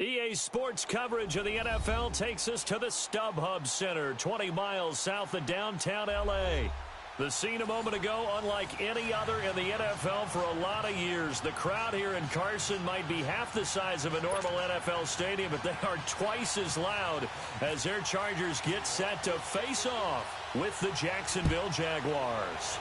EA Sports coverage of the NFL takes us to the StubHub Center, 20 miles south of downtown L.A. The scene a moment ago, unlike any other in the NFL for a lot of years. The crowd here in Carson might be half the size of a normal NFL stadium, but they are twice as loud as their Chargers get set to face off with the Jacksonville Jaguars.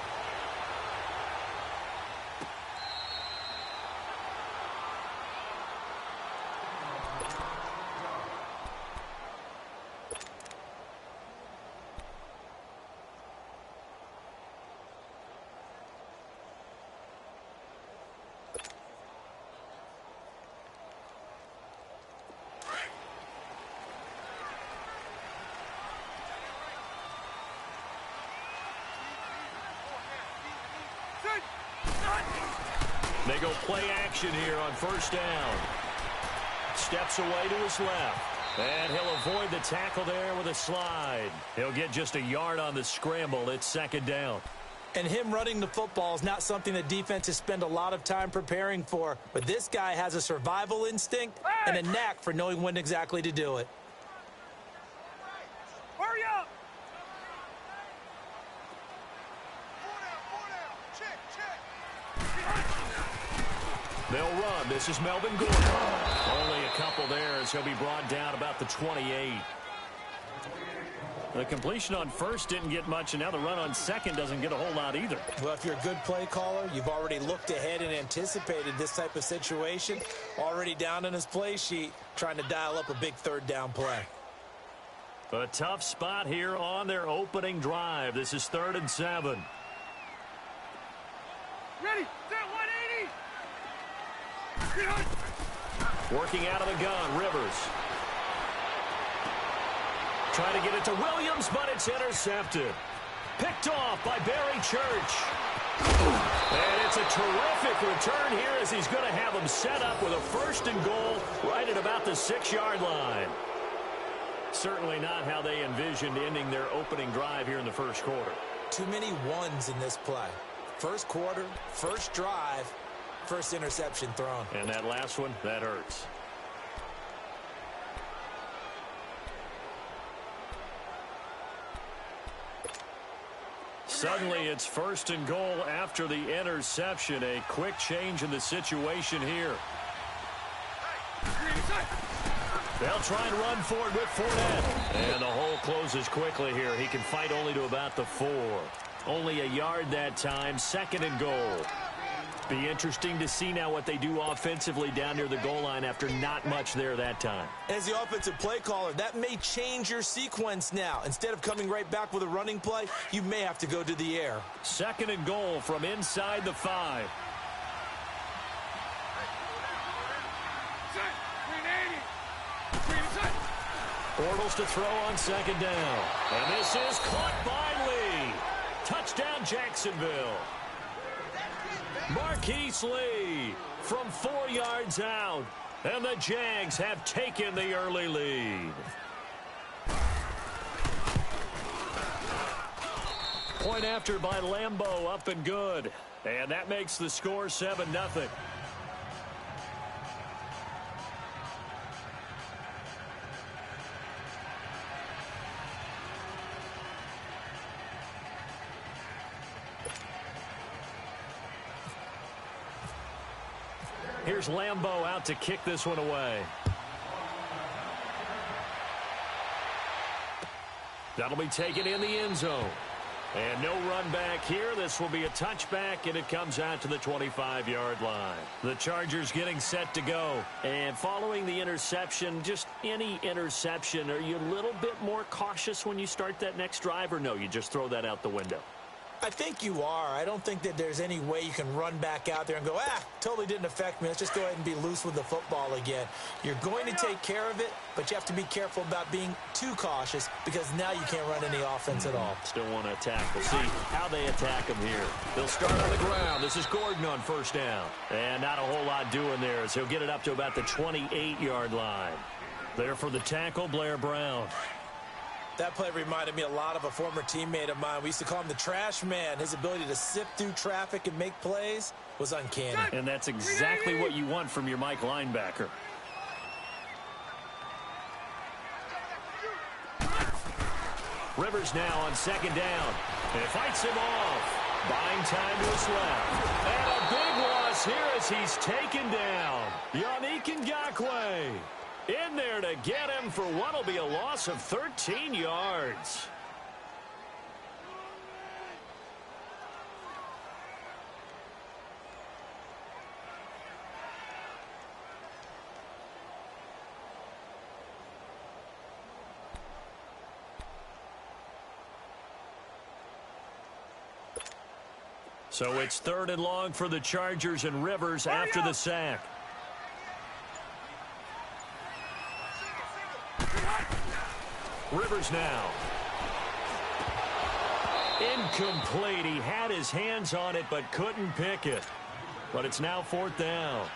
They go play action here on first down. Steps away to his left. And he'll avoid the tackle there with a slide. He'll get just a yard on the scramble. It's second down. And him running the football is not something that defenses spend a lot of time preparing for. But this guy has a survival instinct and a knack for knowing when exactly to do it. Hurry up! They'll run. This is Melvin Gordon. Only a couple there as he'll be brought down about the 28. The completion on first didn't get much, and now the run on second doesn't get a whole lot either. Well, if you're a good play caller, you've already looked ahead and anticipated this type of situation. Already down in his play sheet, trying to dial up a big third down play. A tough spot here on their opening drive. This is 3rd and 7. Ready, set 180! Working out of the gun, Rivers. Trying to get it to Williams, but it's intercepted. Picked off by Barry Church. And it's a terrific return here as he's going to have them set up with a 1st and goal right at about the 6-yard line. Certainly not how they envisioned ending their opening drive here in the first quarter. Too many ones in this play. First quarter, first drive, first interception thrown. And that last one, that hurts. Suddenly it's 1st and goal after the interception. A quick change in the situation here. They'll try and run forward with Fournette. And the hole closes quickly here. He can fight only to about the 4. Only a yard that time, 2nd and goal. Be interesting to see now what they do offensively down near the goal line after not much there that time. As the offensive play caller, that may change your sequence now. Instead of coming right back with a running play, you may have to go to the air. 2nd and goal from inside the 5. Bortles to throw on 2nd down. And this is caught by Lee. Touchdown, Jacksonville. Marquise Lee from 4 yards out. And the Jags have taken the early lead. Point after by Lambeau, up and good. And that makes the score 7-0. Here's Lambeau out to kick this one away. That'll be taken in the end zone. And no run back here. This will be a touchback, and it comes out to the 25-yard line. The Chargers getting set to go. And following the interception, just any interception, are you a little bit more cautious when you start that next drive, or no, you just throw that out the window? I think you are. I don't think that there's any way you can run back out there and go, totally didn't affect me. Let's just go ahead and be loose with the football again. You're going to take care of it, but you have to be careful about being too cautious because now you can't run any offense at all. Still want to attack. We'll see how they attack him here. They'll start on the ground. This is Gordon on 1st down. And not a whole lot doing there as he'll get it up to about the 28-yard line. There for the tackle, Blair Brown. That play reminded me a lot of a former teammate of mine. We used to call him the trash man. His ability to sift through traffic and make plays was uncanny. And that's exactly what you want from your Mike linebacker. Rivers now on second down. And it fights him off. Buying time to his left. And a big loss here as he's taken down. Yannick Ngakoue in there to get him for what will be a loss of 13 yards. So it's 3rd and long for the Chargers, and Rivers after the sack. Rivers now. Incomplete. He had his hands on it but couldn't pick it. But it's now 4th down.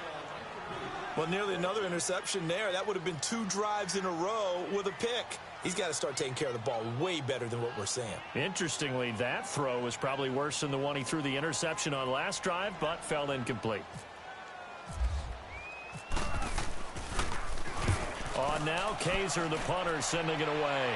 Well, nearly another interception there. That would have been 2 drives in a row with a pick. He's got to start taking care of the ball way better than what we're seeing. Interestingly, that throw was probably worse than the one he threw the interception on last drive, but fell incomplete. On now, Kaiser, the punter, sending it away.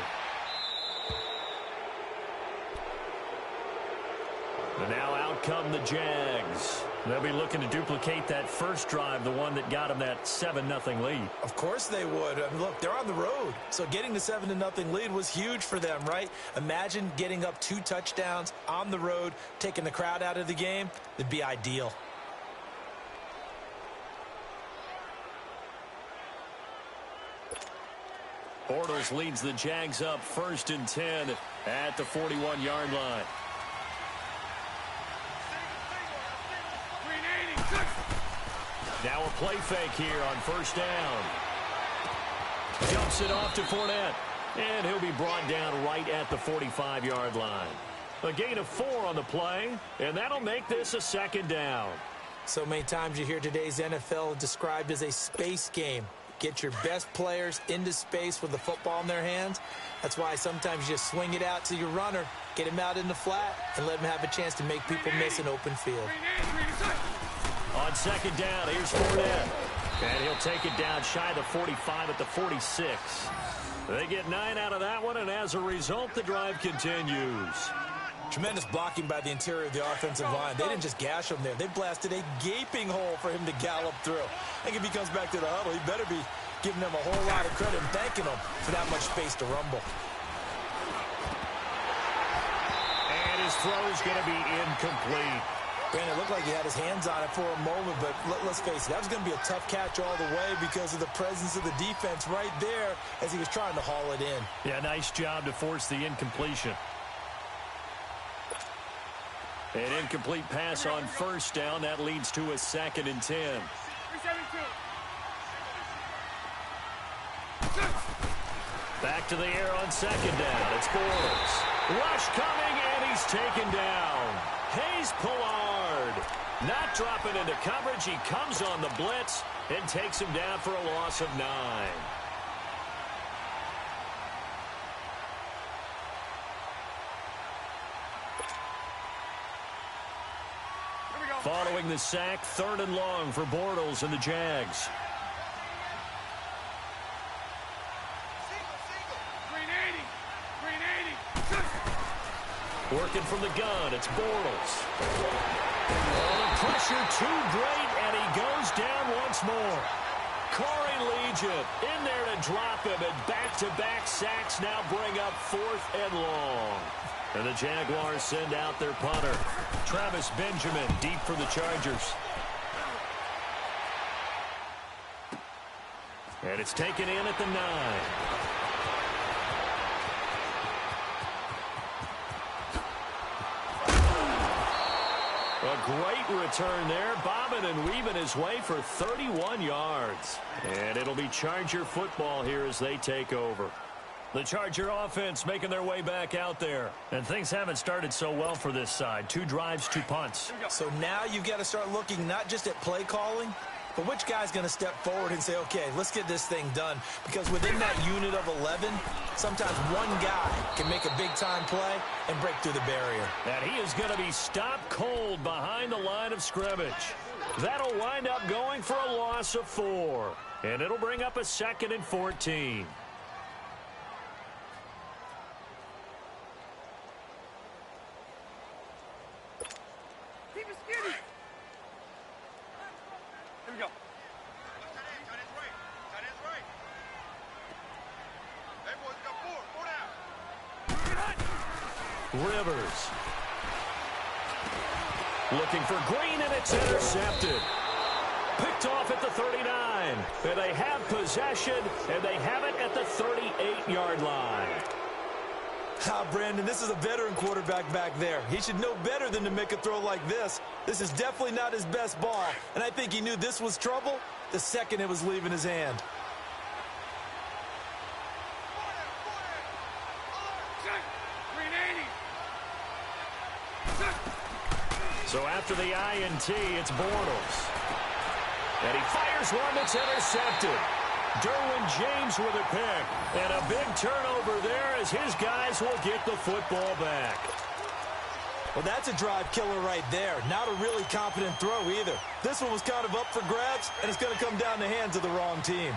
And now out come the Jags. They'll be looking to duplicate that first drive, the one that got them that 7-0 lead. Of course they would. I mean, look, they're on the road. So getting the 7-0 lead was huge for them, right? Imagine getting up 2 touchdowns on the road, taking the crowd out of the game. It'd be ideal. Bortles leads the Jags up 1st and 10 at the 41-yard line. Now a play fake here on 1st down. Jumps it off to Fournette. And he'll be brought down right at the 45-yard line. A gain of 4 on the play, and that'll make this a 2nd down. So many times you hear today's NFL described as a space game. Get your best players into space with the football in their hands. That's why sometimes you just swing it out to your runner, get him out in the flat, and let him have a chance to make people miss an open field. On 2nd down, here's Fournette. And he'll take it down shy of the 45 at the 46. They get 9 out of that one, and as a result, the drive continues. Tremendous blocking by the interior of the offensive line. They didn't just gash him there. They blasted a gaping hole for him to gallop through. I think if he comes back to the huddle, he better be giving them a whole lot of credit and thanking them for that much space to rumble. And his throw is going to be incomplete. Brandon, it looked like he had his hands on it for a moment, but let's face it, that was going to be a tough catch all the way because of the presence of the defense right there as he was trying to haul it in. Yeah, nice job to force the incompletion. An incomplete pass on 1st down. That leads to a 2nd and 10. Back to the air on 2nd down. It's Bortles. Rush coming, and he's taken down. Hayes Pollard not dropping into coverage. He comes on the blitz and takes him down for a loss of 9. Following the sack, 3rd and long for Bortles and the Jags. Working from the gun, it's Bortles. Oh, pressure too great, and he goes down once more. Corey Legion in there to drop him, and back-to-back sacks now bring up 4th and long. And the Jaguars send out their punter. Travis Benjamin deep for the Chargers. And it's taken in at the 9. A great return there, bobbing and weaving his way for 31 yards. And it'll be Charger football here as they take over. The Charger offense making their way back out there. And things haven't started so well for this side. 2 drives, 2 punts. So now you've got to start looking not just at play calling, but which guy's going to step forward and say, okay, let's get this thing done. Because within that unit of 11, sometimes one guy can make a big-time play and break through the barrier. And he is going to be stopped cold behind the line of scrimmage. That'll wind up going for a loss of 4. And it'll bring up a 2nd and 14. Keep it skinny. Here we go. Rivers. Looking for Green, and it's intercepted. Picked off at the 39. And they have possession, and they have it at the 38-yard line. Brandon, this is a veteran quarterback back there. He should know better than to make a throw like this. This is definitely not his best ball, and I think he knew this was trouble the second it was leaving his hand. So after the INT, it's Bortles. And he fires one that's intercepted. Derwin James with a pick. And a big turnover there as his guys will get the football back. Well, that's a drive killer right there. Not a really confident throw either. This one was kind of up for grabs, and it's going to come down the hands of the wrong team.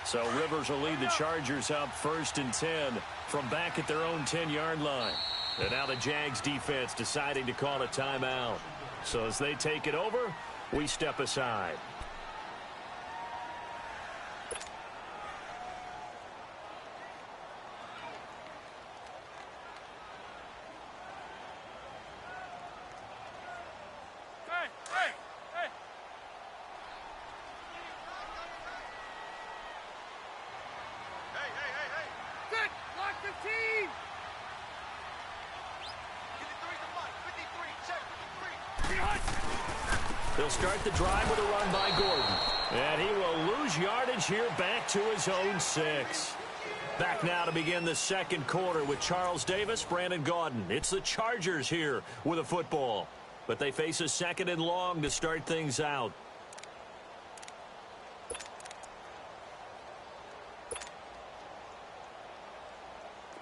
So Rivers will lead the Chargers up 1st and 10 from back at their own 10-yard line. And now the Jags defense deciding to call a timeout. So as they take it over, we step aside. They'll start the drive with a run by Gordon. And he will lose yardage here back to his own 6. Back now to begin the second quarter with Charles Davis, Brandon Gaudin. It's the Chargers here with a football. But they face a 2nd and long to start things out.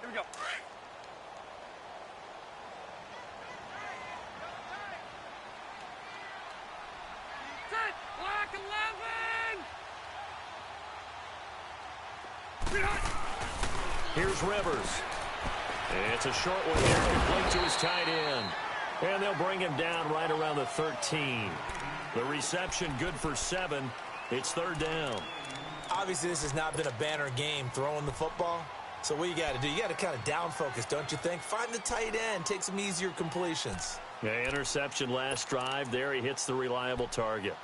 Here we go. Here's Rivers. It's a short one here, complete to his tight end. And they'll bring him down right around the 13. The reception good for 7. It's 3rd down. Obviously, this has not been a banner game throwing the football. So what you got to do, you got to kind of down focus, don't you think? Find the tight end, take some easier completions. Yeah, interception last drive. There he hits the reliable target.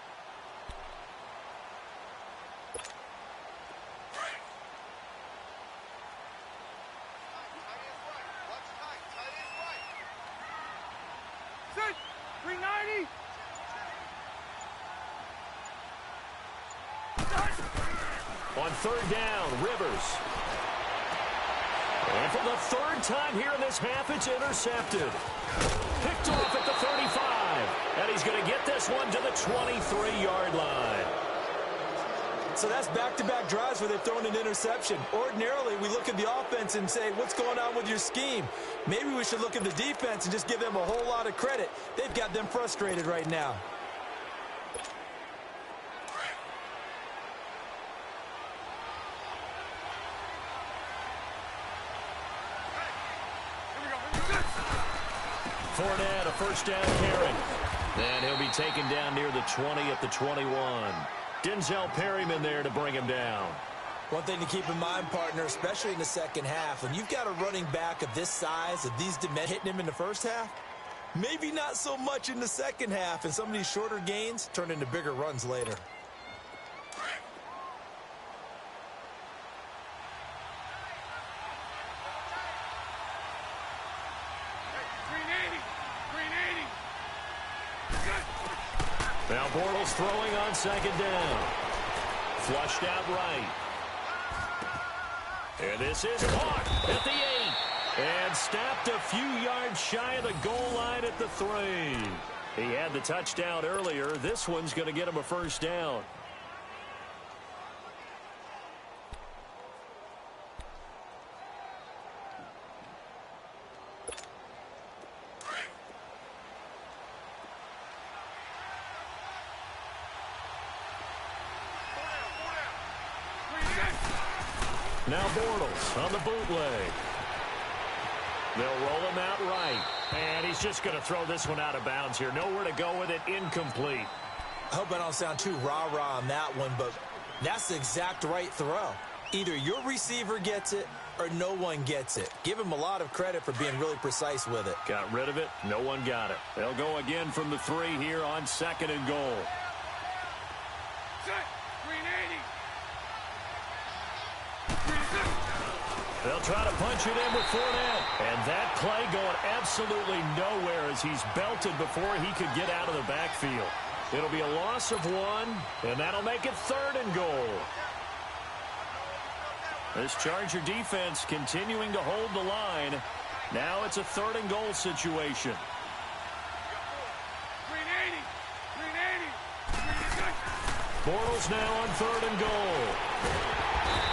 On 3rd down, Rivers. And for the 3rd time here in this half, it's intercepted. Picked off at the 35. And he's going to get this one to the 23-yard line. So that's back-to-back drives where they've thrown an interception. Ordinarily, we look at the offense and say, what's going on with your scheme? Maybe we should look at the defense and just give them a whole lot of credit. They've got them frustrated right now. Fournette, a 1st down carry. And he'll be taken down near the 20 at the 21. Denzel Perryman there to bring him down. One thing to keep in mind, partner, especially in the second half, when you've got a running back of this size, of these dimensions, hitting him in the first half, maybe not so much in the second half, and some of these shorter gains turn into bigger runs later. Now Bortles throwing on 2nd down. Flushed out right. And this is caught at the 8. And stopped a few yards shy of the goal line at the 3. He had the touchdown earlier. This one's going to get him a 1st down. Now Bortles on the bootleg. They'll roll him out right. And he's just going to throw this one out of bounds here. Nowhere to go with it. Incomplete. I hope I don't sound too rah-rah on that one, but that's the exact right throw. Either your receiver gets it or no one gets it. Give him a lot of credit for being really precise with it. Got rid of it. No one got it. They'll go again from the 3 here on 2nd and goal. Set. Green 80. They'll try to punch it in with Fournette. And that play going absolutely nowhere as he's belted before he could get out of the backfield. It'll be a loss of 1, and that'll make it 3rd and goal. This Charger defense continuing to hold the line. Now it's a 3rd and goal situation. Green 80. Green 80. Bortles now on 3rd and goal.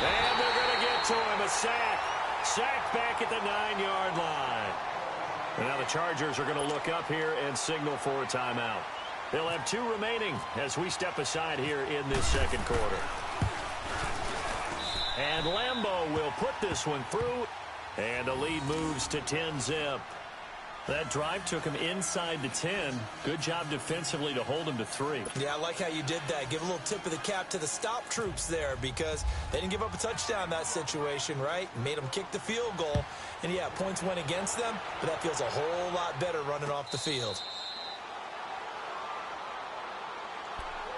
And they're going to get to him. A sack. Sack back at the 9-yard line. And now the Chargers are going to look up here and signal for a timeout. They'll have 2 remaining as we step aside here in this 2nd quarter. And Lambeau will put this one through. And the lead moves to 10-zip. That drive took him inside the 10. Good job defensively to hold him to 3. Yeah, I like how you did that. Give a little tip of the cap to the stop troops there because they didn't give up a touchdown in that situation, right? Made them kick the field goal. And, yeah, points went against them, but that feels a whole lot better running off the field.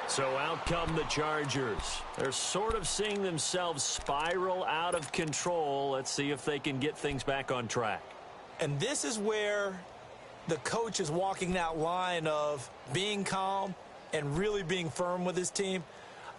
So out come the Chargers. They're sort of seeing themselves spiral out of control. Let's see if they can get things back on track. And this is where the coach is walking that line of being calm and really being firm with his team.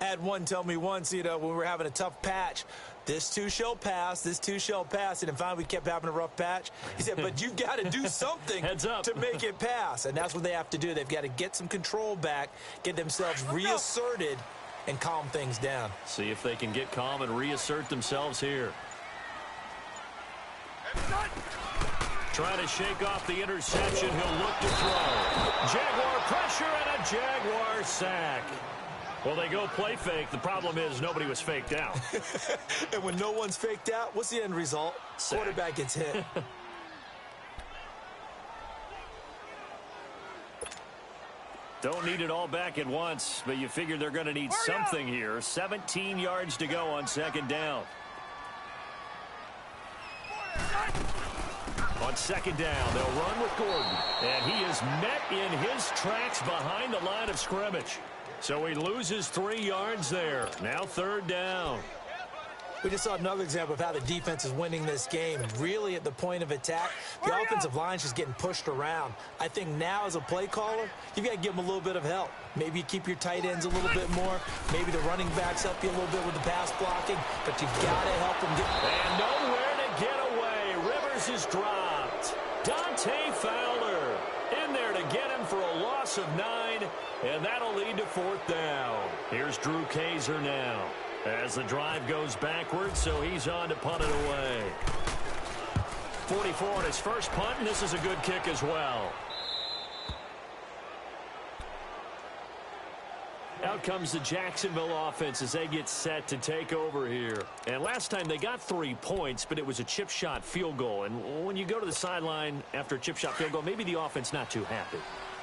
I had one tell me once, when we were having a tough patch, this too shall pass, this too shall pass. And finally we kept having a rough patch. He said, but you've got to do something to make it pass. And that's what they have to do. They've got to get some control back, get themselves reasserted, and calm things down. See if they can get calm and reassert themselves here. Trying to shake off the interception. He'll look to throw. Jaguar pressure and a Jaguar sack. Well, they go play fake. The problem is nobody was faked out. And when no one's faked out, what's the end result? Sack. Quarterback gets hit. Don't need it all back at once, but you figure they're going to need something here. 17 yards to go on 2nd down. On 2nd down, they'll run with Gordon. And he is met in his tracks behind the line of scrimmage. So he loses 3 yards there. Now 3rd down. We just saw another example of how the defense is winning this game. Really at the point of attack, the offensive line's just getting pushed around. I think now as a play caller, you've got to give them a little bit of help. Maybe you keep your tight ends a little bit more. Maybe the running backs help you a little bit with the pass blocking. But you've got to help them get... And nowhere to get away. Rivers is dropped. Dante Fowler in there to get him for a loss of 9. And that'll lead to 4th down. Here's Drew Kaiser now. As the drive goes backwards, so he's on to punt it away. 44 on his first punt, and this is a good kick as well. Out comes the Jacksonville offense as they get set to take over here. And last time they got 3 points, but it was a chip shot field goal. And when you go to the sideline after a chip shot field goal, maybe the offense not too happy.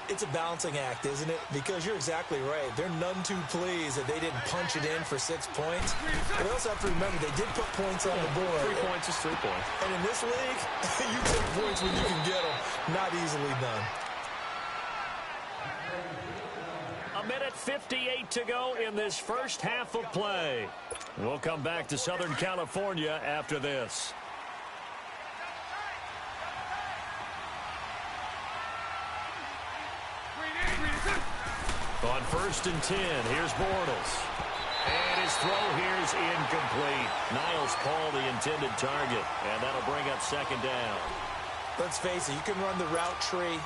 It's a balancing act, isn't it? Because you're exactly right. They're none too pleased that they didn't punch it in for 6 points. But they also have to remember they did put points on the board. 3 points is 3 points. And in this league, you take points when you can get them. Not easily done. A minute 58 to go in this first half of play. We'll come back to Southern California after this. On 1st and 10, here's Bortles. And his throw here is incomplete. Niles Paul, the intended target. And that'll bring up 2nd down. Let's face it, you can run the route tree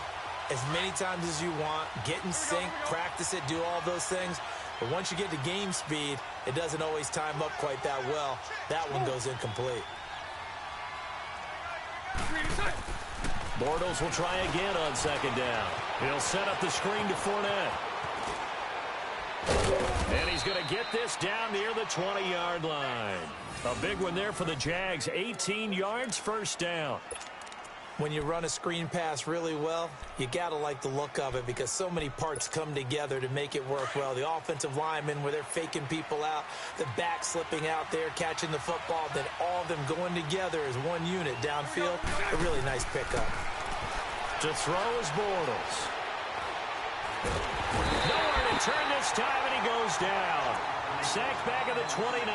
as many times as you want, get in sync, practice it, do all those things. But once you get to game speed, it doesn't always time up quite that well. That one goes incomplete. Bortles will try again on 2nd down. He'll set up the screen to Fournette. And he's going to get this down near the 20-yard line. A big one there for the Jags. 18 yards, first down. When you run a screen pass really well, you got to like the look of it because so many parts come together to make it work well. The offensive linemen, where they're faking people out, the back slipping out there, catching the football, then all of them going together as one unit downfield. A really nice pickup. To throw is Bortles. Nowhere to turn this time, and he goes down. Sacked back at the 29.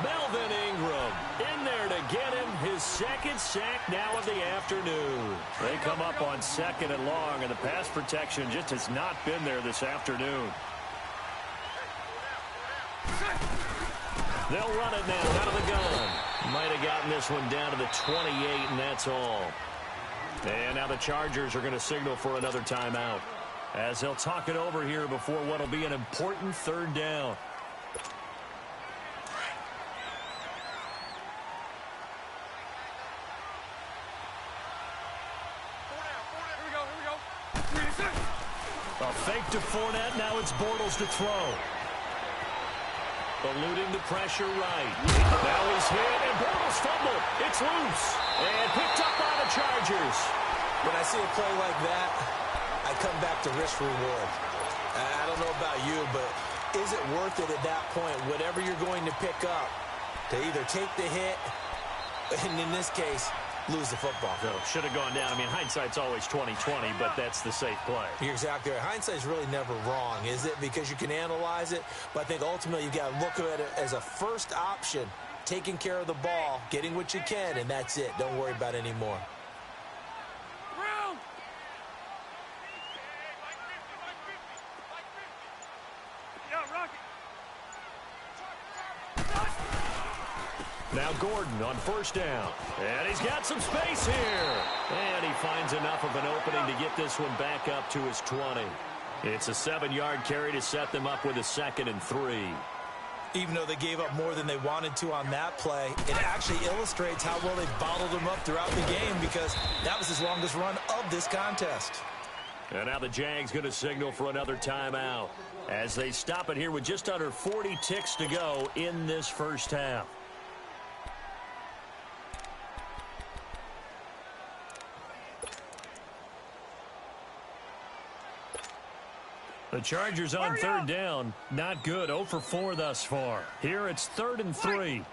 Melvin Ingram in there to get him his second sack now of the afternoon. They come up on second and long, and the pass protection just has not been there this afternoon. They'll run it now out of the gun. Might have gotten this one down to the 28, and that's all. And now the Chargers are going to signal for another timeout, as they'll talk it over here before what will be an important third down. A fake to Fournette. Now it's Bortles to throw. Eluding the pressure right. Now he's hit, and Bortles fumbled. It's loose. And picked up by the Chargers. When I see a play like that, I come back to risk reward. I don't know about you, but is it worth it at that point, whatever you're going to pick up, to either take the hit, and in this case, lose the football? So, should have gone down. I mean, hindsight's always 20/20, but that's the safe play. You're exactly right. Hindsight's really never wrong, is it? Because you can analyze it, but I think ultimately you got to look at it as a first option, taking care of the ball, getting what you can, and that's it. Don't worry about it anymore. Now Gordon on first down. And he's got some space here. And he finds enough of an opening to get this one back up to his 20. It's a 7-yard carry to set them up with a 2nd and 3. Even though they gave up more than they wanted to on that play, it actually illustrates how well they bottled them up throughout the game, because that was his longest run of this contest. And now the Jags going to signal for another timeout as they stop it here with just under 40 ticks to go in this first half. The Chargers on third down. Not good. 0 for 4 thus far. Here it's 3rd and 3.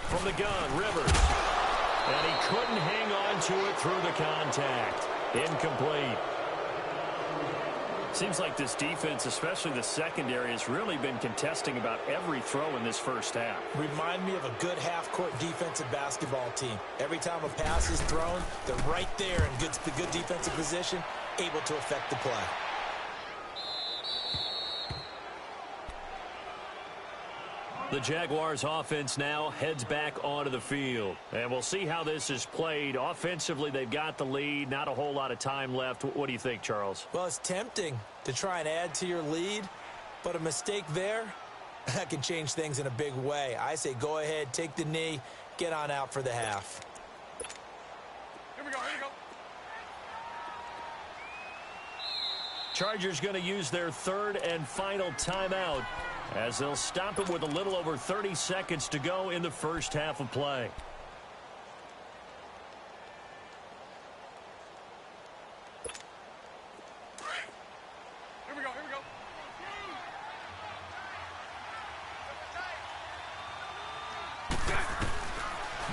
From the gun, Rivers. And he couldn't hang on to it through the contact. Incomplete. Seems like this defense, especially the secondary, has really been contesting about every throw in this first half. Remind me of a good half-court defensive basketball team. Every time a pass is thrown, they're right there in good defensive position, able to affect the play. The Jaguars offense now heads back onto the field. And we'll see how this is played. Offensively, they've got the lead. Not a whole lot of time left. What do you think, Charles? Well, it's tempting to try and add to your lead, but a mistake there, that can change things in a big way. I say go ahead, take the knee, get on out for the half. Here we go, here we go. Chargers going to use their 3rd and final timeout, as they'll stop it with a little over 30 seconds to go in the first half of play. Here we go, here we go.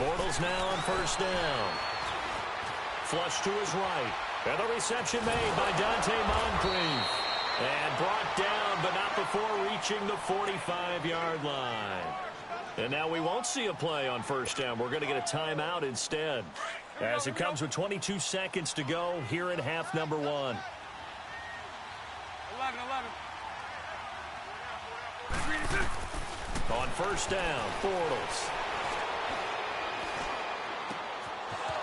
Bortles now on first down. Flush to his right. And the reception made by Dante Moncrief. And brought down, but not before reaching the 45-yard line. And now we won't see a play on first down. We're going to get a timeout instead, as it comes with 22 seconds to go here in half number 1. 11. On first down, Bortles.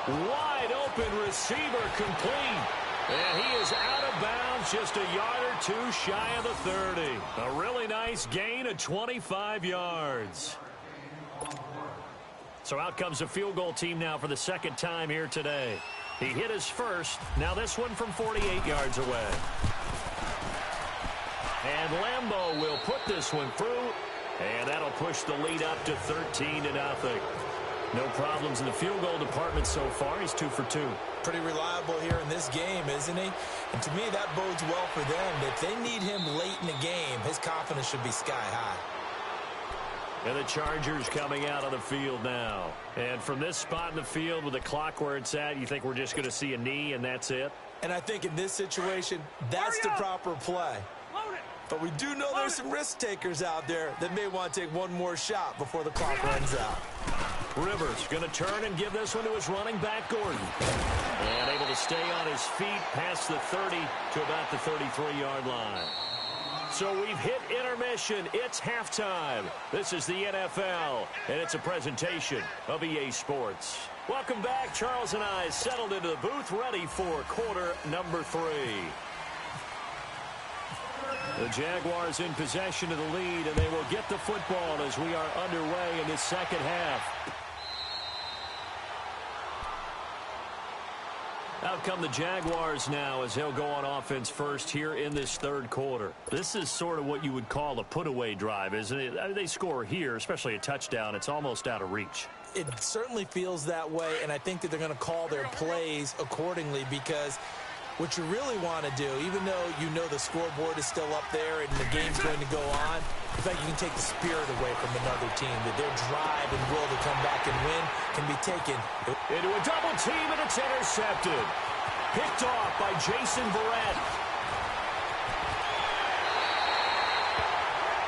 Wide open receiver, complete. And he is out of bounds, just a yard or two shy of the 30. A really nice gain of 25 yards. So out comes the field goal team now for the 2nd time here today. He hit his first. Now this one from 48 yards away. And Lambeau will put this one through, and that'll push the lead up to 13-0. No problems in the field goal department so far. He's 2 for 2. Pretty reliable here in this game, isn't he? And to me, that bodes well for them. If they need him late in the game, his confidence should be sky high. And the Chargers coming out on the field now. And from this spot in the field with the clock where it's at, you think we're just going to see a knee and that's it? And I think in this situation, that's the proper play. But we do know there's some risk takers out there that may want to take one more shot before the clock runs out. Rivers going to turn and give this one to his running back, Gordon. And able to stay on his feet past the 30 to about the 33-yard line. So we've hit intermission. It's halftime. This is the NFL, and it's a presentation of EA Sports. Welcome back. Charles and I settled into the booth, ready for quarter number 3. The Jaguars in possession of the lead, and they will get the football as we are underway in this second half. Out come the Jaguars now as they'll go on offense first here in this third quarter. This is sort of what you would call a put-away drive, isn't it? I mean, they score here, especially a touchdown. It's almost out of reach. It certainly feels that way, and I think that they're going to call their plays accordingly because what you really want to do, even though you know the scoreboard is still up there and the game's going to go on, in fact, you can take the spirit away from another team, that their drive and will to come back and win can be taken into a double team, and it's intercepted. Picked off by Jason Verrett.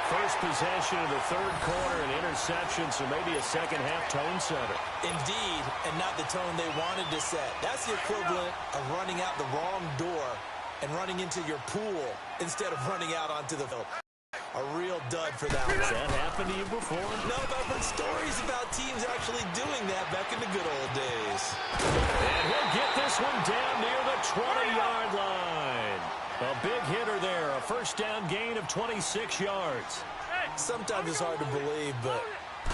First possession of the third quarter, an interception, so maybe a second-half tone setter. Indeed, and not the tone they wanted to set. That's the equivalent of running out the wrong door and running into your pool instead of running out onto the field. A real dud for that one. Has that happened to you before? No, but I've heard stories about teams actually doing that back in the good old days. And he'll get this one down near the 20-yard line. A big hitter there, a first down gain of 26 yards. Sometimes it's hard to believe, but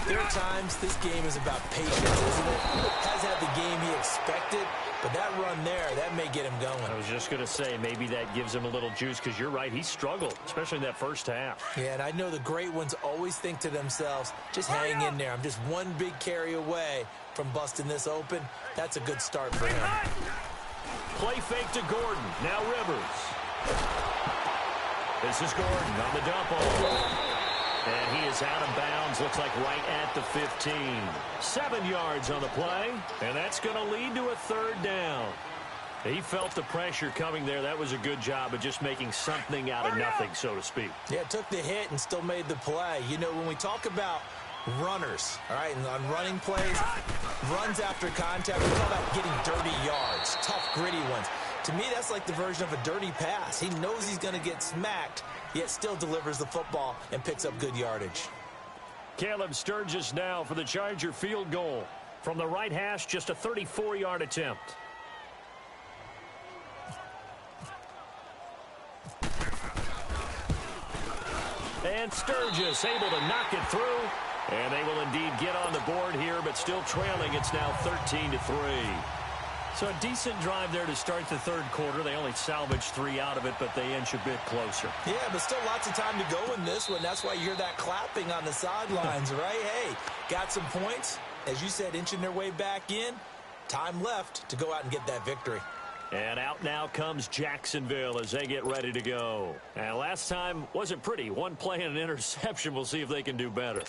there are times this game is about patience, isn't it? Has had the game he expected, but that run there, that may get him going. I was just going to say, maybe that gives him a little juice, because you're right, he struggled, especially in that first half. Yeah, and I know the great ones always think to themselves, just hang in there. I'm just one big carry away from busting this open. That's a good start for him. Play fake to Gordon. Now Rivers. This is Gordon on the dump off. And he is out of bounds, looks like right at the 15. 7 yards on the play, and that's going to lead to a third down. He felt the pressure coming there. That was a good job of just making something out of nothing, so to speak. Yeah, took the hit and still made the play. You know, when we talk about runners, all right, and on running plays, runs after contact, we call that getting dirty yards, tough, gritty ones. To me, that's like the version of a dirty pass. He knows he's going to get smacked, yet still delivers the football and picks up good yardage. Caleb Sturgis now for the Charger field goal. From the right hash, just a 34-yard attempt. And Sturgis able to knock it through. And they will indeed get on the board here, but still trailing. It's now 13-3. So a decent drive there to start the third quarter. They only salvaged 3 out of it, but they inch a bit closer. Yeah, but still lots of time to go in this one. That's why you hear that clapping on the sidelines, right? Hey, got some points. As you said, inching their way back in. Time left to go out and get that victory. And out now comes Jacksonville as they get ready to go. And last time wasn't pretty. One play and an interception. We'll see if they can do better.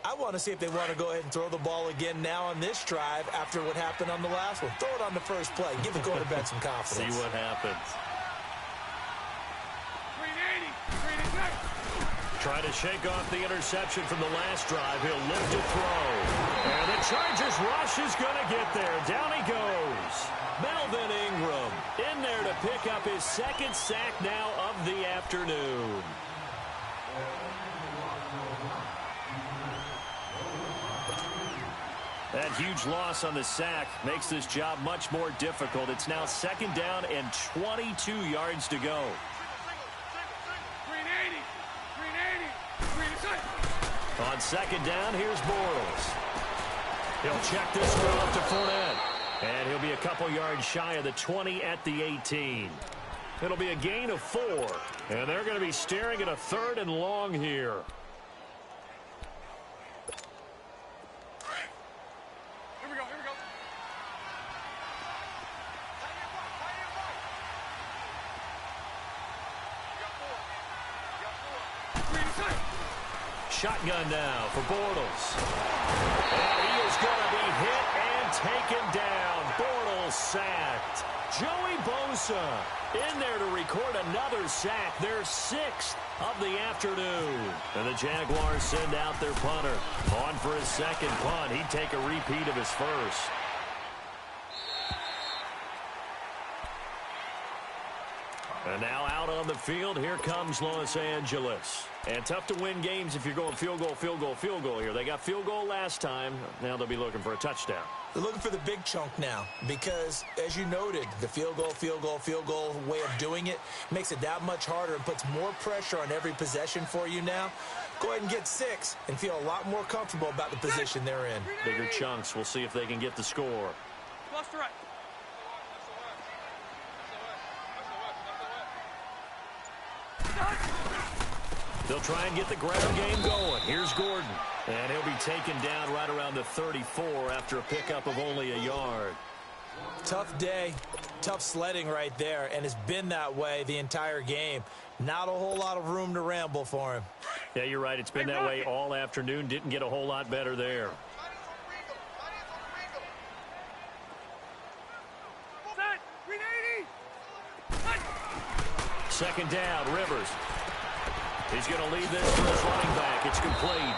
I want to see if they want to go ahead and throw the ball again now on this drive after what happened on the last one. Throw it on the first play. Give the quarterback some confidence. See what happens. Trying to shake off the interception from the last drive. He'll lift to throw. And the Chargers rush is going to get there. Down he goes. Melvin Ingram in there to pick up his second sack now of the afternoon. That huge loss on the sack makes this job much more difficult. It's now second down and 22 yards to go. On second down, here's Bortles. He'll check this one up to Fournette. And he'll be a couple yards shy of the 20 at the 18. It'll be a gain of 4. And they're going to be staring at a 3rd and long here. Here we go, here we go. Shotgun now for Bortles. And he is going to be hit and taken down. Bortles sacked. Joey Bosa in there to record another sack, their 6th of the afternoon. And the Jaguars send out their punter. On for his second punt. He'd take a repeat of his first. And now out on the field, here comes Los Angeles. And tough to win games if you're going field goal, field goal, field goal here. They got field goal last time. Now they'll be looking for a touchdown. They're looking for the big chunk now because, as you noted, the field goal, field goal, field goal way of doing it makes it that much harder and puts more pressure on every possession for you now. Go ahead and get 6 and feel a lot more comfortable about the position they're in. Bigger chunks. We'll see if they can get the score. Plus the right. They'll try and get the ground game going. Here's Gordon. And he'll be taken down right around the 34 after a pickup of only a yard. Tough day, tough sledding right there, and it's been that way the entire game. Not a whole lot of room to ramble for him. Yeah, you're right. It's been that way all afternoon. Didn't get a whole lot better there. Second down, Rivers. He's going to lead this for his running back. It's complete.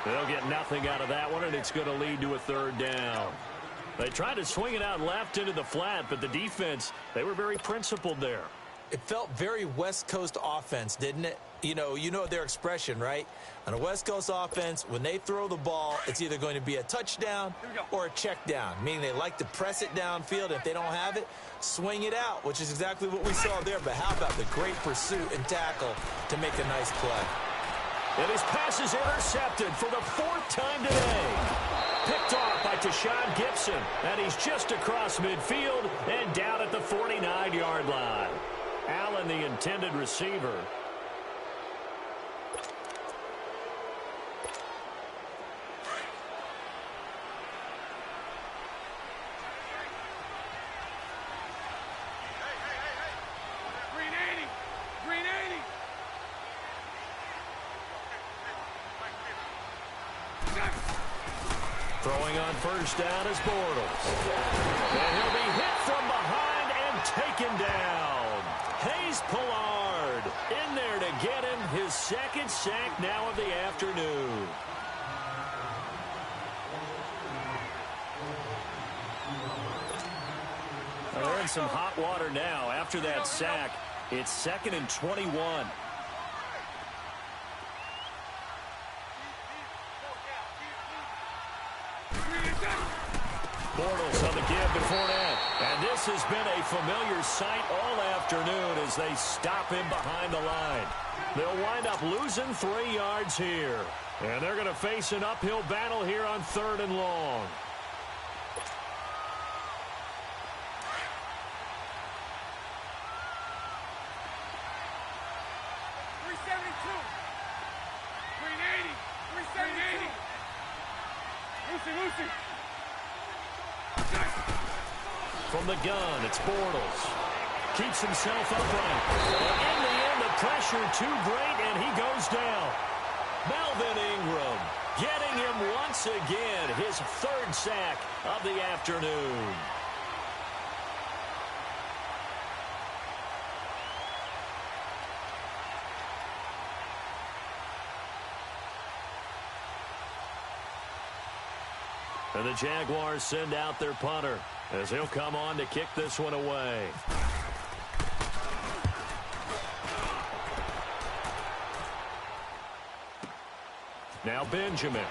They'll get nothing out of that one, and it's going to lead to a 3rd down. They tried to swing it out left into the flat, but the defense, they were very principled there. It felt very West Coast offense, didn't it? You know their expression, right? On a West Coast offense, when they throw the ball, it's either going to be a touchdown or a check down, meaning they like to press it downfield. If they don't have it, swing it out, which is exactly what we saw there. But how about the great pursuit and tackle to make a nice play? And his pass is intercepted for the 4th time today. Picked off by Tashawn Gibson, and he's just across midfield and down at the 49-yard line. Allen, the intended receiver. Throwing on first down is Bortles. And he'll be hit from behind and taken down. Hayes Pollard in there to get him his 2nd sack now of the afternoon. They're in some hot water now. After that sack, it's 2nd and 21. Bortles on the give to Fournette. And this has been a familiar sight all afternoon as they stop him behind the line. They'll wind up losing 3 yards here. And they're going to face an uphill battle here on 3rd and long. From the gun, it's Bortles. Keeps himself upright. But in the end, the pressure too great, and he goes down. Melvin Ingram getting him once again, his 3rd sack of the afternoon. And the Jaguars send out their punter as he'll come on to kick this one away. Now Benjamin.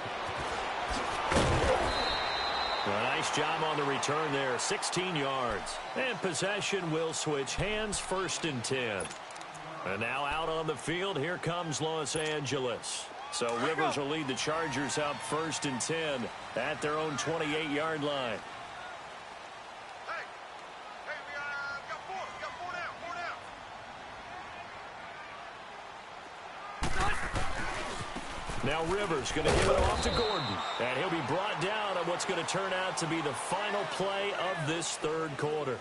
A nice job on the return there, 16 yards. And possession will switch hands, 1st and 10. And now out on the field, here comes Los Angeles. So Rivers will lead the Chargers up 1st and 10 at their own 28-yard line. Hey, we got 4 down. Now Rivers going to give it off to Gordon. And he'll be brought down on what's going to turn out to be the final play of this third quarter.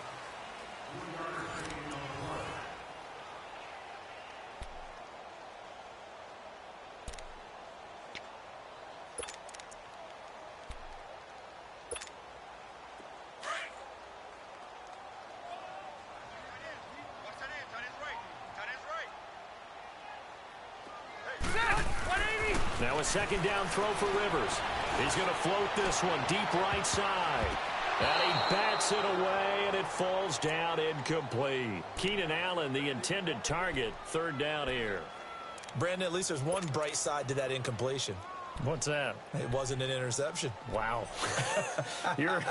Now a second down throw for Rivers. He's going to float this one deep right side. And he bats it away, and it falls down incomplete. Keenan Allen, the intended target, third down here. Brandon, at least there's one bright side to that incompletion. What's that? It wasn't an interception. Wow. You're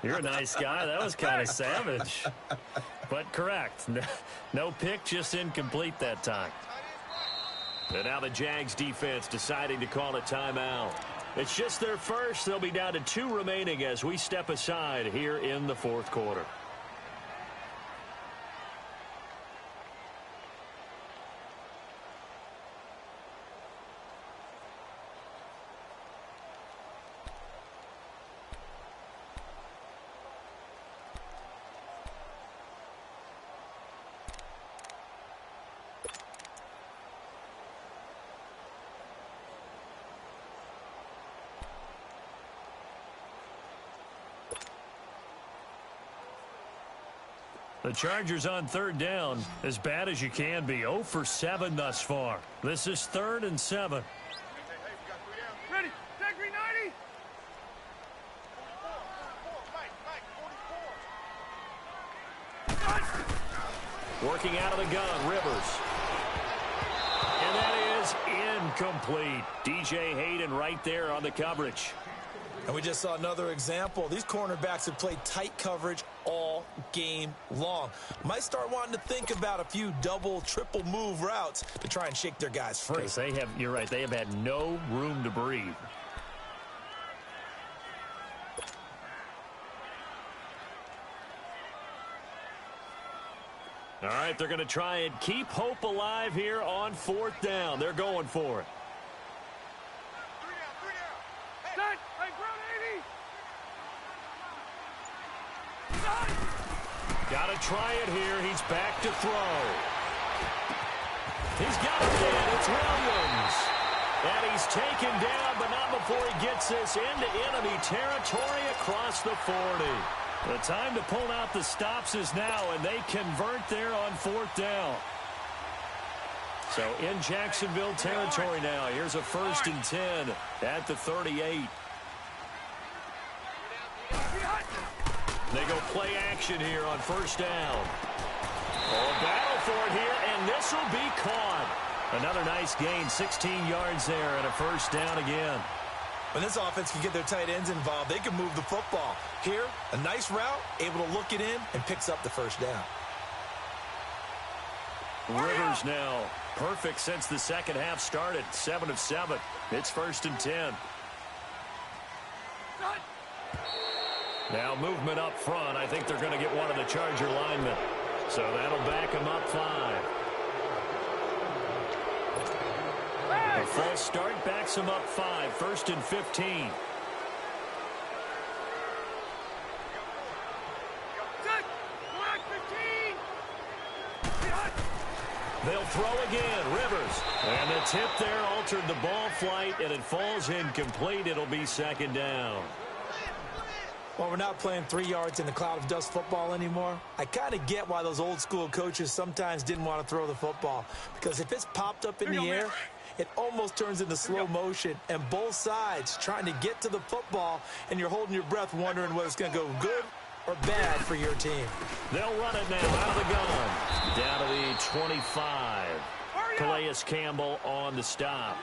a nice guy. That was kind of savage. But correct. No pick, just incomplete that time. And now the Jags defense deciding to call a timeout. It's just their first. They'll be down to 2 remaining as we step aside here in the fourth quarter. The Chargers on third down, as bad as you can be. 0 for 7 thus far. This is 3rd and 7. Ready. Tag 390. Working out of the gun, Rivers. And that is incomplete. DJ Hayden right there on the coverage. And we just saw another example. These cornerbacks have played tight coverage all game long. Might start wanting to think about a few double, triple move routes to try and shake their guys free. You're right, they have had no room to breathe. All right, they're going to try and keep hope alive here on 4th down. They're going for it. Got to try it here. He's back to throw. He's got it in. It's Williams. And he's taken down, but not before he gets this into enemy territory across the 40. The time to pull out the stops is now, and they convert there on 4th down. So in Jacksonville territory now. Here's a 1st and 10 at the 38. They go play action here on 1st down. Oh, battle for it here, and this will be caught. Another nice gain, 16 yards there, and a 1st down again. When this offense can get their tight ends involved, they can move the football. Here, a nice route, able to look it in, and picks up the 1st down. Rivers now, perfect since the second half started, 7 of 7. It's 1st and 10. Now movement up front. I think they're going to get one of the Charger linemen. So that'll back them up 5. A false start backs them up 5. 1st and 15. They'll throw again. Rivers. And the tip there altered the ball flight, and it falls incomplete. It'll be 2nd down. Well, we're not playing 3 yards in the cloud of dust football anymore. I kind of get why those old school coaches sometimes didn't want to throw the football. Because if it's popped up in the air, it almost turns into slow motion. And both sides trying to get to the football, and you're holding your breath wondering whether it's going to go good or bad for your team. They'll run it now out of the gun. Down to the 25. Calais Campbell on the stop.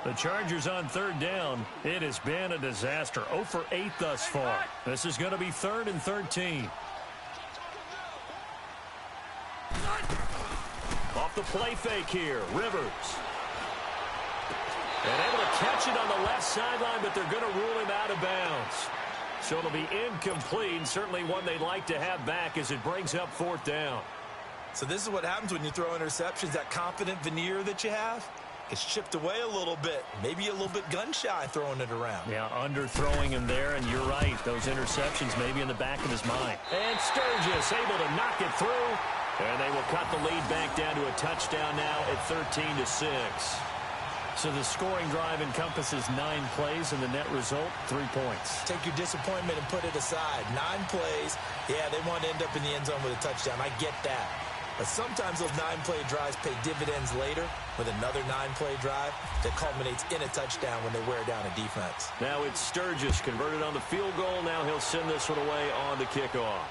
The Chargers on 3rd down. It has been a disaster. 0 for 8 thus far. This is going to be 3rd and 13. Off the play fake here. Rivers. And able to catch it on the left sideline, but they're going to rule him out of bounds. So it'll be incomplete, and certainly one they'd like to have back as it brings up 4th down. So this is what happens when you throw interceptions, that confident veneer that you have. Gets chipped away a little bit. Maybe a little bit gun-shy throwing it around. Yeah, underthrowing him there, and you're right. Those interceptions maybe in the back of his mind. And Sturgis able to knock it through. And they will cut the lead back down to a touchdown now at 13-6. So the scoring drive encompasses 9 plays, and the net result, 3 points. Take your disappointment and put it aside. 9 plays. Yeah, they want to end up in the end zone with a touchdown. I get that. But sometimes those 9-play drives pay dividends later with another 9-play drive that culminates in a touchdown when they wear down a defense. Now it's Sturgis converted on the field goal. Now he'll send this one away on the kickoff.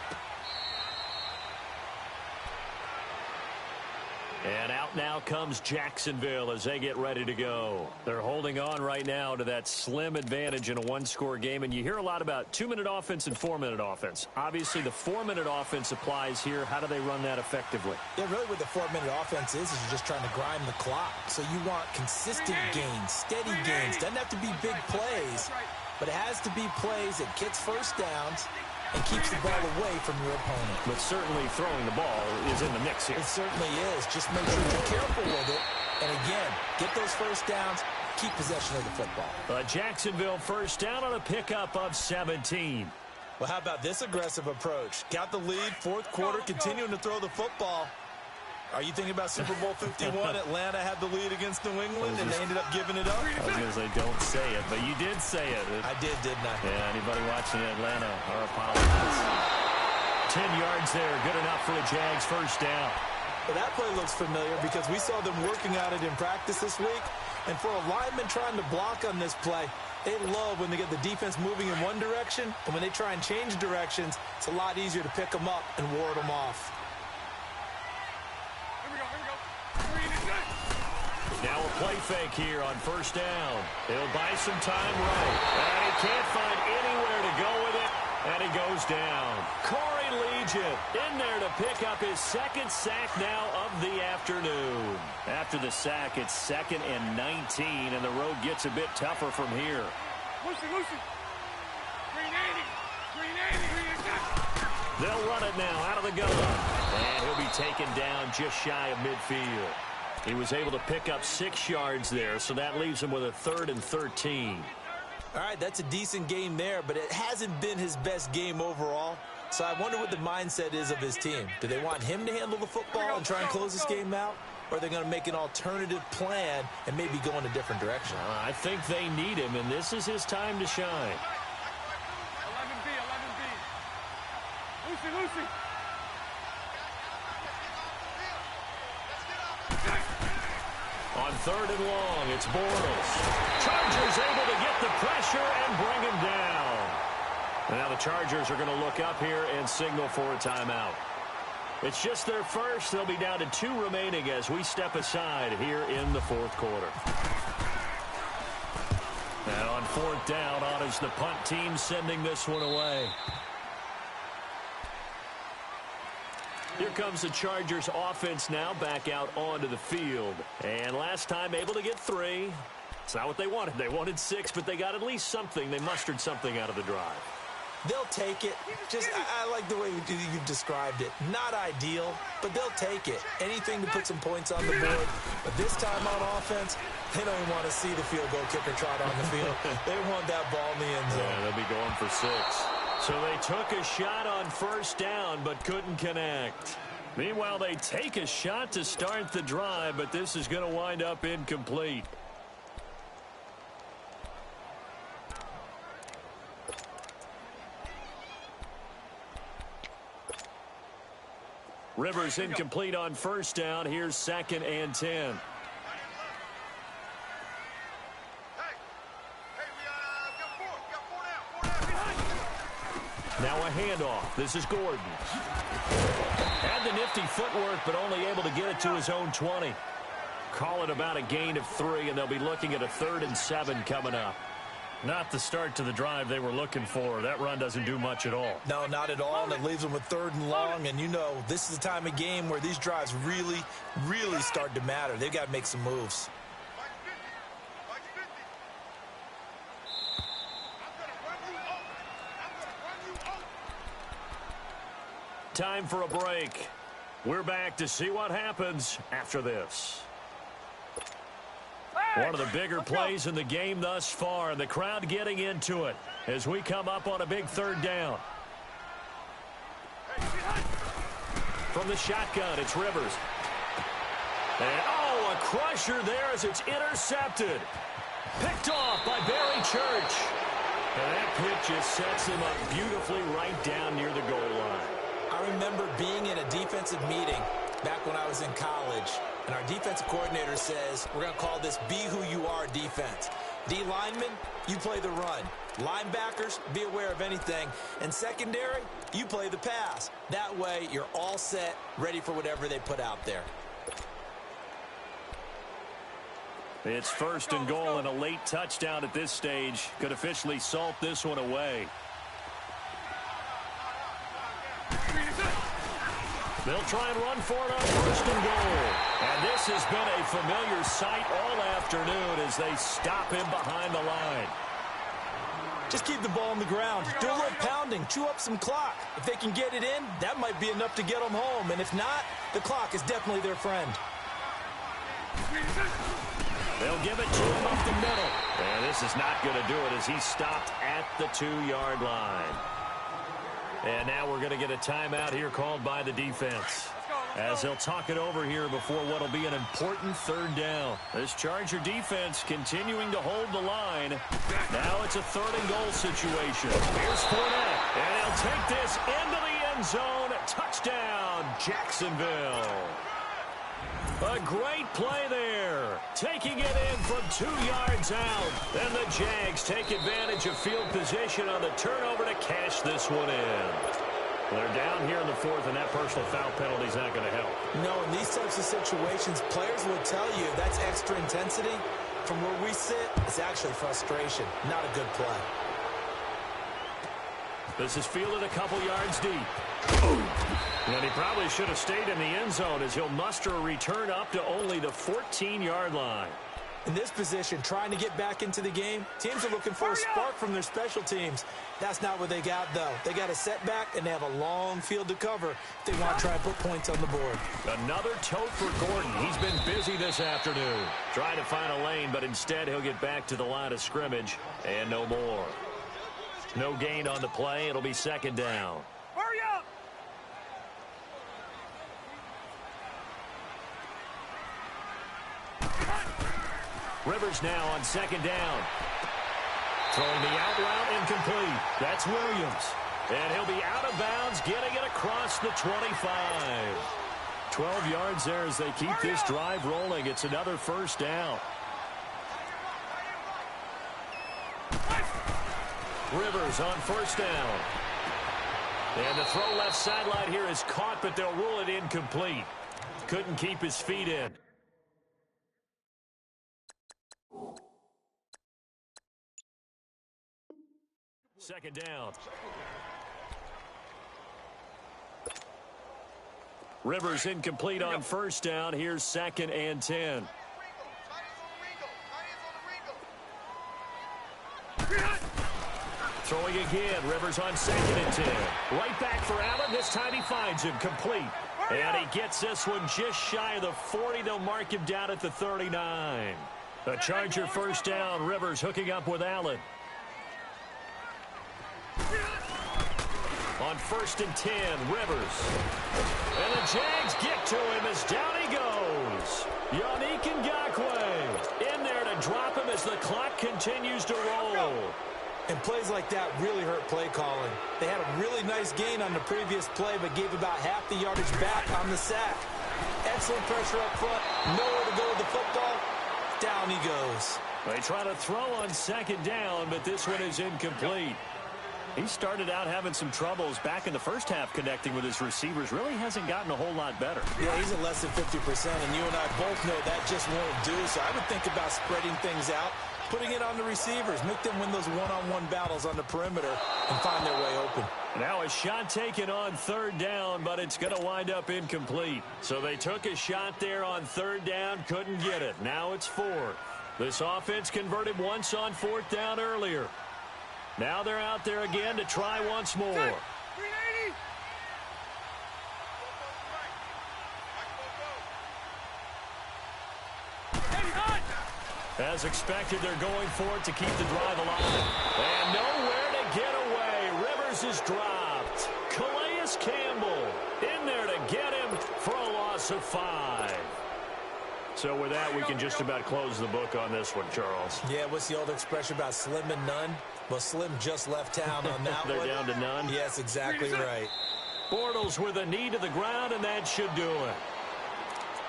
And out now comes Jacksonville as they get ready to go. They're holding on right now to that slim advantage in a one-score game. And you hear a lot about 2-minute offense and 4-minute offense. Obviously, the 4-minute offense applies here. How do they run that effectively? Yeah, really what the 4-minute offense is you're just trying to grind the clock. So you want consistent gains, steady gains. Doesn't have to be big plays, but it has to be plays that gets first downs and keeps the ball away from your opponent. But certainly throwing the ball is in the mix here. It certainly is. Just make sure you're careful with it. And again, get those first downs, keep possession of the football. Jacksonville first down on a pickup of 17. Well, how about this aggressive approach? Got the lead, fourth quarter, continuing to throw the football. Are you thinking about Super Bowl 51? Atlanta had the lead against New England, and they ended up giving it up? I was going to say, don't say it, but you did say it. I did, didn't I? Yeah, anybody watching Atlanta, our apologies. 10 yards there, good enough for a Jags first down. Well, that play looks familiar because we saw them working at it in practice this week. And for a lineman trying to block on this play, they love when they get the defense moving in one direction, and when they try and change directions, it's a lot easier to pick them up and ward them off. Now a play fake here on first down. He'll buy some time right. And he can't find anywhere to go with it. And he goes down. Corey Legion in there to pick up his second sack now of the afternoon. After the sack, it's 2nd and 19, and the road gets a bit tougher from here. Lucy. 380. 380. They'll run it now out of the gun. And he'll be taken down just shy of midfield. He was able to pick up 6 yards there, so that leaves him with a 3rd and 13. All right, that's a decent game there, but it hasn't been his best game overall. So I wonder what the mindset is of his team. Do they want him to handle the football and try and close this game out? Or are they going to make an alternative plan and maybe go in a different direction? I think they need him, and this is his time to shine. 11B. Lucy. On 3rd and long, it's Bortles. Chargers able to get the pressure and bring him down. Now the Chargers are going to look up here and signal for a timeout. It's just their first. They'll be down to 2 remaining as we step aside here in the 4th quarter. And on 4th down, on is the punt team sending this one away. Here comes the Chargers offense now back out onto the field. And last time able to get 3. It's not what they wanted. They wanted 6, but they got at least something. They mustered something out of the drive. They'll take it. I like the way you've described it. Not ideal, but they'll take it. Anything to put some points on the board. But this time on offense, they don't even want to see the field goal kicker trot on the field. They want that ball in the end zone. Yeah, they'll be going for 6. So they took a shot on first down, but couldn't connect. Meanwhile, they take a shot to start the drive, but this is going to wind up incomplete. Rivers incomplete on first down. Here's 2nd and 10. Now a handoff. This is Gordon. Had the nifty footwork, but only able to get it to his own 20. Call it about a gain of 3, and they'll be looking at a 3rd and 7 coming up. Not the start to the drive they were looking for. That run doesn't do much at all. No, not at all, and it leaves them with 3rd and long. And you know, this is the time of game where these drives really, really start to matter. They've got to make some moves. Time for a break. We're back to see what happens after this. One of the bigger plays in the game thus far. The crowd getting into it as we come up on a big third down. From the shotgun, it's Rivers. And, oh, a crusher there as it's intercepted. Picked off by Barry Church. And that pitch just sets him up beautifully right down near the goal line. I remember being in a defensive meeting back when I was in college, and our defensive coordinator says, we're going to call this Be Who You Are defense. D linemen, you play the run. Linebackers, be aware of anything. And secondary, you play the pass. That way, you're all set, ready for whatever they put out there. It's first and goal, and a late touchdown at this stage could officially salt this one away. They'll try and run for it on first and goal. And this has been a familiar sight all afternoon as they stop him behind the line. Just keep the ball on the ground. Do a little pounding. Chew up some clock. If they can get it in, that might be enough to get them home. And if not, the clock is definitely their friend. They'll give it to him up the middle. And this is not going to do it as he's stopped at the 2-yard line. And now we're going to get a timeout here called by the defense, as they'll talk it over here before what will be an important third down. This Charger defense continuing to hold the line. Now it's a third and goal situation. Here's Fournette, and he'll take this into the end zone. Touchdown, Jacksonville. A great play there. Taking it in from 2 yards out. Then the Jags take advantage of field position on the turnover to cash this one in. They're down here in the fourth, and that personal foul penalty is not going to help. No, in these types of situations, players will tell you that's extra intensity. From where we sit, it's actually frustration. Not a good play. This is fielded a couple yards deep. And he probably should have stayed in the end zone as he'll muster a return up to only the 14-yard line. In this position, trying to get back into the game, teams are looking for a spark from their special teams. That's not what they got, though. They got a setback, and they have a long field to cover if they want to try and put points on the board. Another tote for Gordon. He's been busy this afternoon. Trying to find a lane, but instead he'll get back to the line of scrimmage, and no more. No gain on the play. It'll be second down. Hurry up! Rivers now on second down. Throwing the out route incomplete. That's Williams. And he'll be out of bounds, getting it across the 25. 12 yards there as they keep this drive rolling. It's another first down. Rivers on first down. And the throw left sideline here is caught, but they'll rule it incomplete. Couldn't keep his feet in. Second down. Rivers incomplete on first down. Here's second and 10. Throwing again. Rivers on second and 10. Right back for Allen. This time he finds him complete. And he gets this one just shy of the 40. They'll mark him down at the 39. A Charger first down. Rivers hooking up with Allen. On first and 10, Rivers. And the Jags get to him as down he goes. Yannick Ngakoue in there to drop him as the clock continues to roll. And plays like that really hurt play calling. They had a really nice gain on the previous play, but gave about half the yardage back on the sack. Excellent pressure up front. Nowhere to go with the football. Down he goes. They try to throw on second down, but this one is incomplete. He started out having some troubles back in the first half connecting with his receivers. Really hasn't gotten a whole lot better. Yeah, he's at less than 50%, and you and I both know that just won't do. So I would think about spreading things out, putting it on the receivers, make them win those one-on-one battles on the perimeter and find their way open. Now a shot taken on third down, but it's going to wind up incomplete. So they took a shot there on third down, couldn't get it. Now it's fourth. This offense converted once on fourth down earlier. Now they're out there again to try once more. 380. As expected, they're going for it to keep the drive alive. And nowhere to get away. Rivers is dropped. Calais Campbell in there to get him for a loss of 5. So with that, we can just about close the book on this one, Charles. Yeah, what's the old expression about slim and none? Well, Slim just left town on that They're one. down to none? Yes, exactly right. Bortles with a knee to the ground, and that should do it.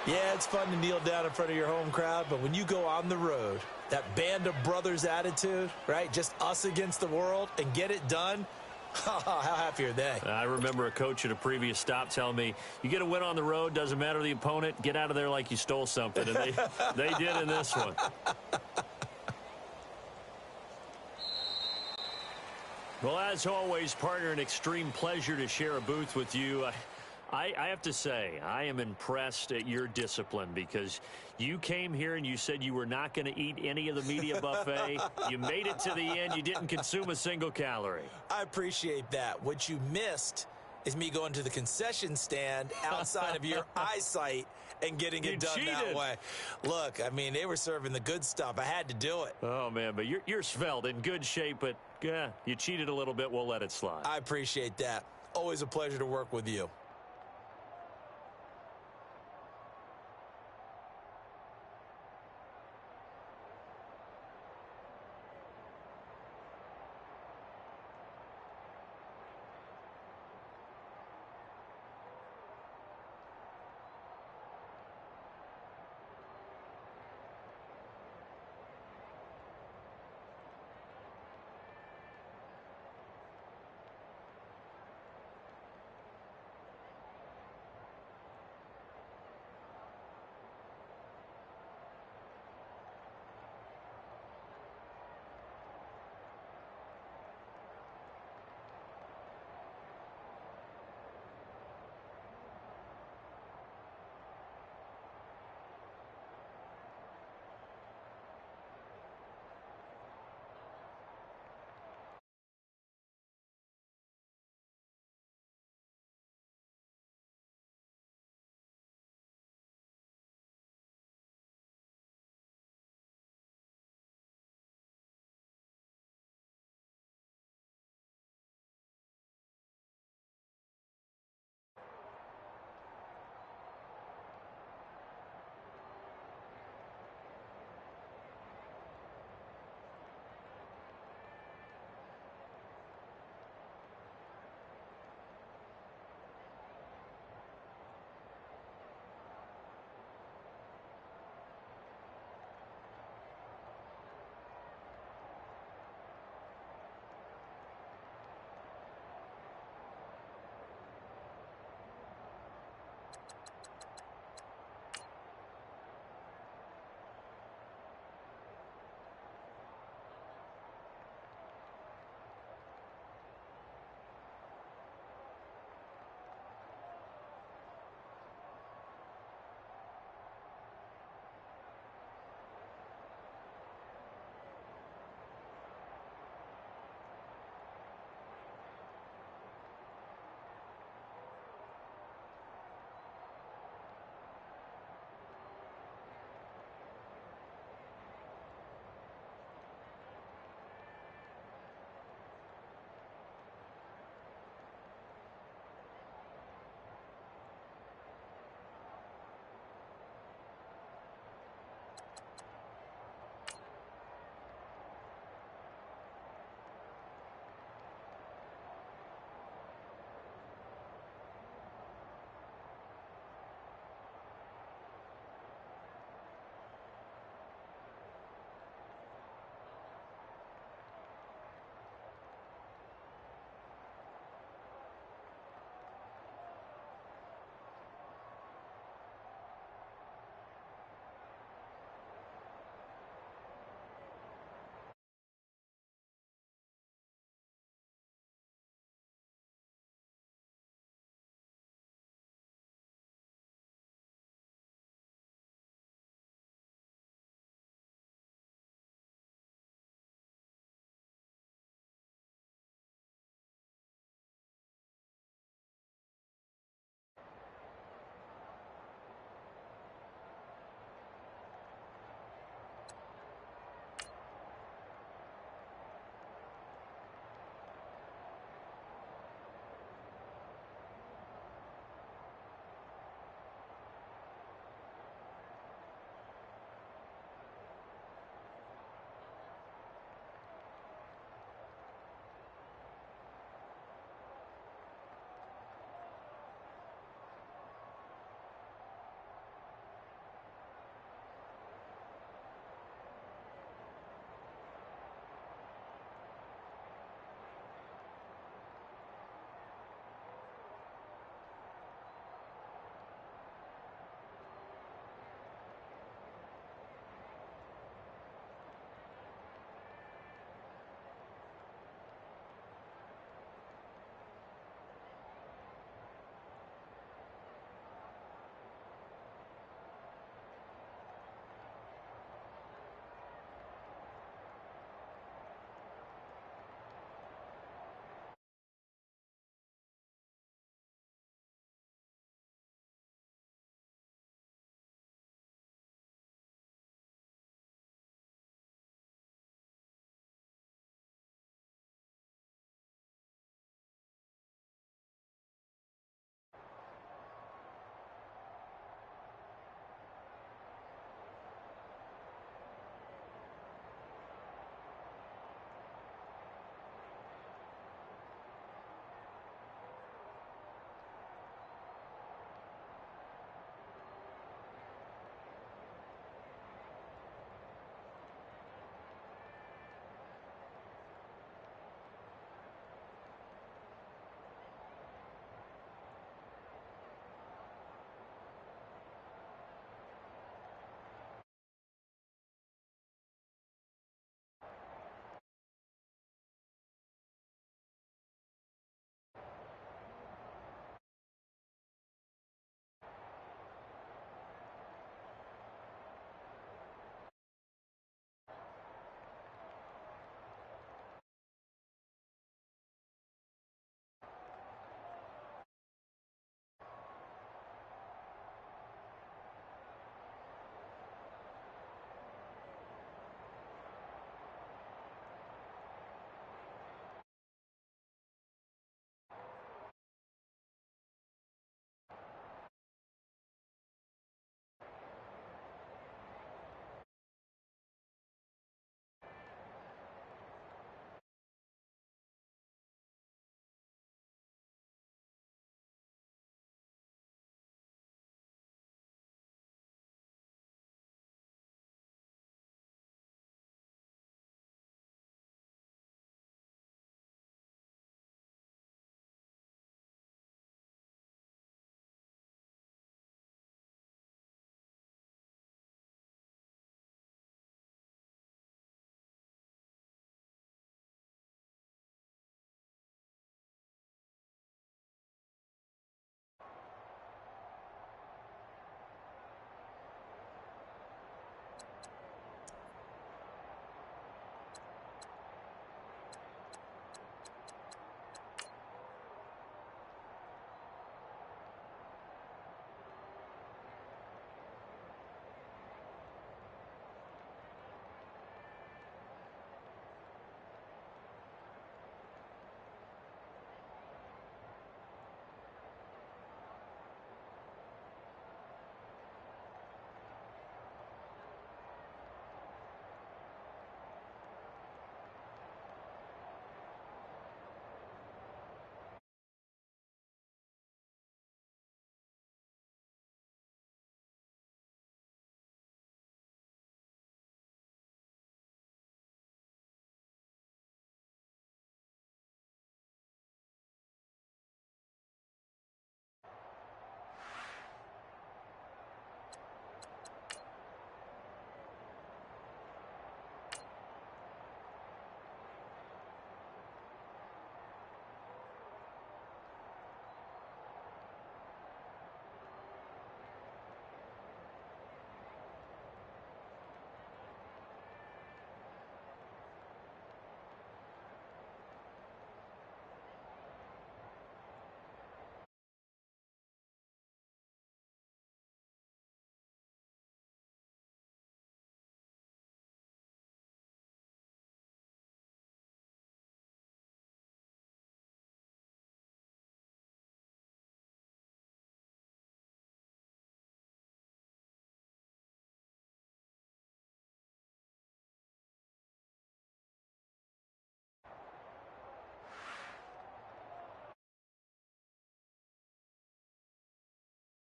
Yeah, it's fun to kneel down in front of your home crowd, but when you go on the road, that band of brothers attitude, right? Just us against the world and get it done. How happy are they? I remember a coach at a previous stop telling me, you get a win on the road, doesn't matter the opponent, get out of there like you stole something. And they did in this one. Well, as always, partner, an extreme pleasure to share a booth with you. I have to say, I am impressed at your discipline because you came here and you said you were not going to eat any of the media buffet. You made it to the end. You didn't consume a single calorie. I appreciate that. What you missed is me going to the concession stand outside of your eyesight and getting it done that way. Look, I mean, they were serving the good stuff. I had to do it. Oh, man, but you're svelte, in good shape, but yeah, you cheated a little bit. We'll let it slide. I appreciate that. Always a pleasure to work with you.